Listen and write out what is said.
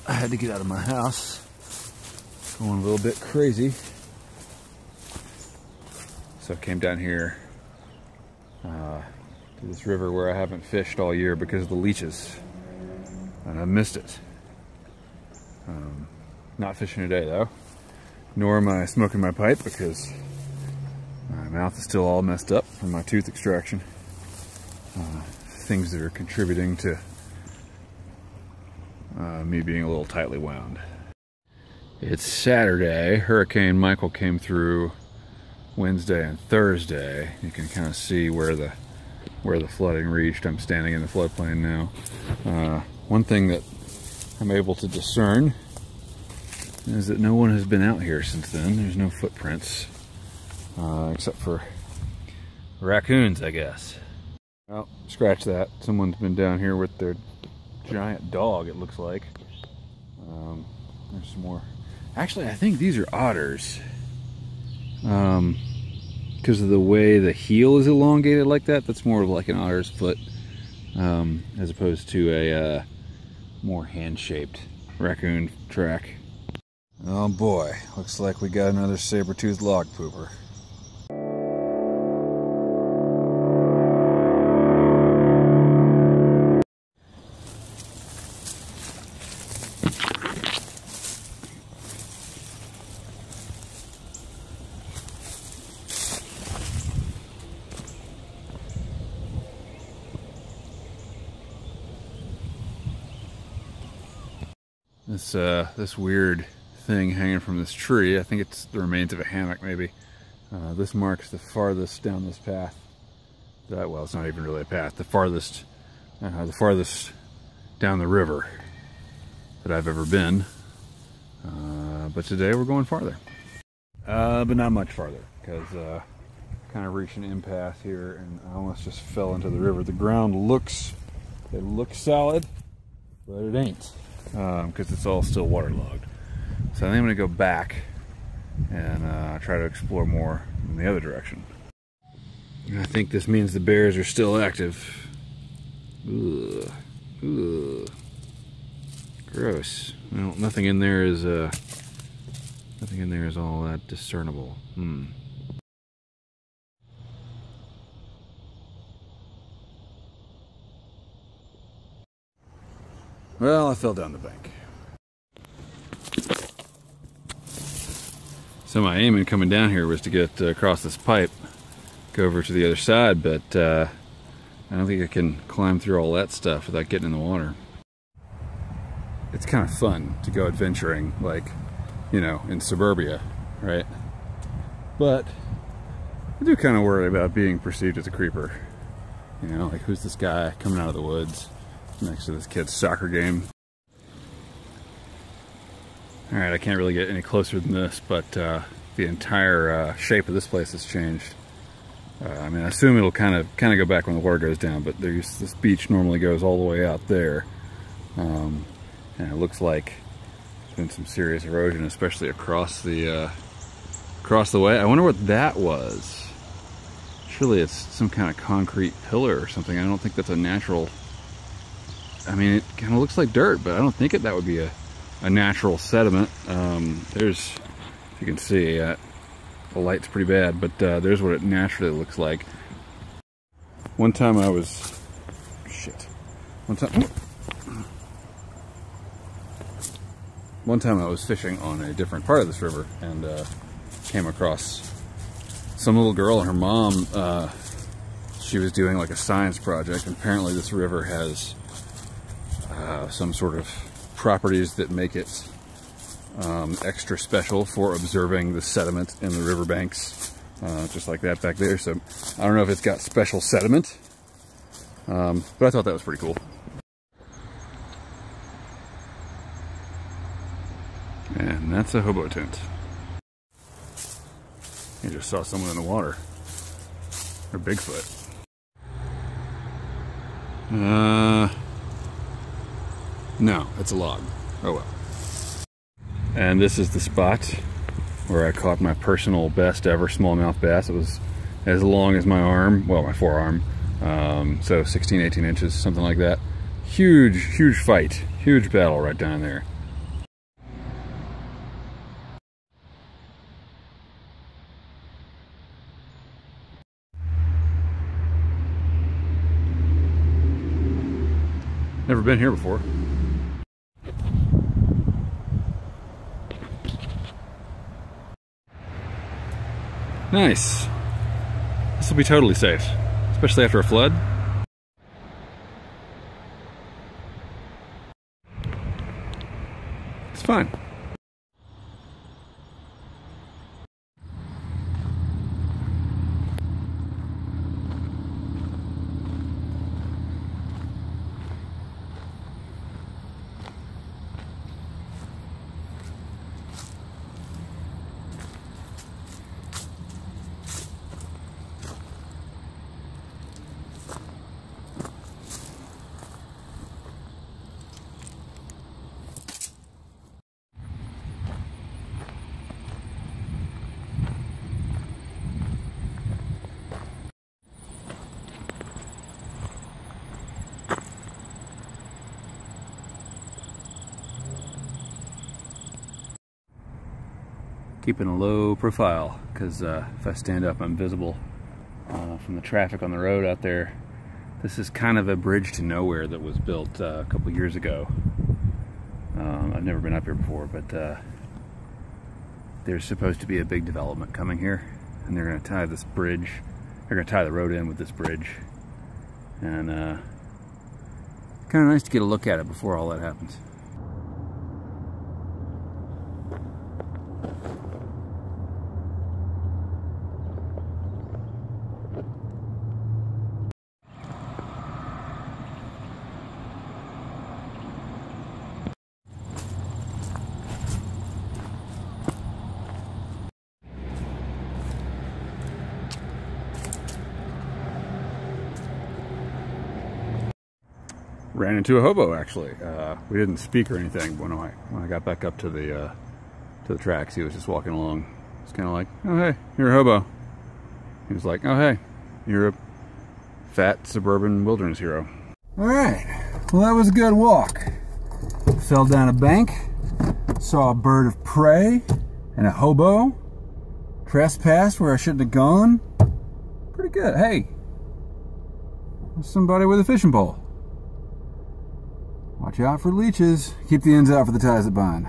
I had to get out of my house. Going a little bit crazy. So I came down here to this river where I haven't fished all year because of the leeches. And I missed it. Not fishing today though. Nor am I smoking my pipe because my mouth is still all messed up from my tooth extraction. Things that are contributing to me being a little tightly wound. It's Saturday. Hurricane Michael came through Wednesday and Thursday. You can kind of see where the flooding reached. I'm standing in the floodplain now. One thing that I'm able to discern is that no one has been out here since then. There's no footprints, except for raccoons, I guess. Well, scratch that. Someone's been down here with their giant dog, it looks like. There's some more. Actually, I think these are otters. Because of the way the heel is elongated like that, that's more of like an otter's foot, as opposed to a more hand-shaped raccoon track. Oh boy, looks like we got another saber-toothed log pooper. This weird thing hanging from this tree, I think it's the remains of a hammock maybe. This marks the farthest down this path. Well, it's not even really a path. The farthest down the river that I've ever been. But today we're going farther. But not much farther, because kind of reached an impasse here and I almost just fell into the river. The ground looks solid, but it ain't. Because it's all still waterlogged. So I think I'm going to go back and try to explore more in the other direction. And I think this means the bears are still active. Ugh. Ugh. Gross. Well, nothing in there is all that discernible. Well, I fell down the bank. So my aim in coming down here was to get across this pipe, go over to the other side, but I don't think I can climb through all that stuff without getting in the water. It's kind of fun to go adventuring, like, you know, in suburbia, right? But I do kind of worry about being perceived as a creeper. You know, like, who's this guy coming out of the woods next to this kid's soccer game? Alright, I can't really get any closer than this, but the entire shape of this place has changed. I mean, I assume it'll kind of go back when the water goes down, but this beach normally goes all the way out there. And it looks like there's been some serious erosion, especially across the way. I wonder what that was. Surely it's some kind of concrete pillar or something. I don't think that's a natural... I mean, it kind of looks like dirt, but I don't think that would be a natural sediment. There's, if you can see, the light's pretty bad, but there's what it naturally looks like. One time I was fishing on a different part of this river and came across some little girl and her mom. She was doing like a science project, and apparently this river has some sort of properties that make it extra special for observing the sediment in the riverbanks, just like that back there. So I don't know if it's got special sediment, but I thought that was pretty cool. And that's a hobo tent. You just saw someone in the water. Or Bigfoot. No, it's a log. Oh well. And this is the spot where I caught my personal best ever smallmouth bass. It was as long as my arm, well, my forearm. So 16, 18 inches, something like that. Huge, huge fight. Huge battle right down there. Never been here before. Nice. This will be totally safe, especially after a flood. It's fine. Keeping a low profile because if I stand up I'm visible from the traffic on the road out there. This is kind of a bridge to nowhere that was built a couple years ago. I've never been up here before, but there's supposed to be a big development coming here, and they're going to tie this bridge, they're going to tie the road in with this bridge, and kind of nice to get a look at it before all that happens. Ran into a hobo actually. We didn't speak or anything when I got back up to the tracks. He was just walking along. It's kind of like, oh hey, you're a hobo. He was like, oh hey, you're a fat suburban wilderness hero. All right, well that was a good walk. Fell down a bank, saw a bird of prey and a hobo. Trespassed where I shouldn't have gone. Pretty good. Hey, somebody with a fishing pole. Watch out for leeches. Keep the ends out for the ties that bind.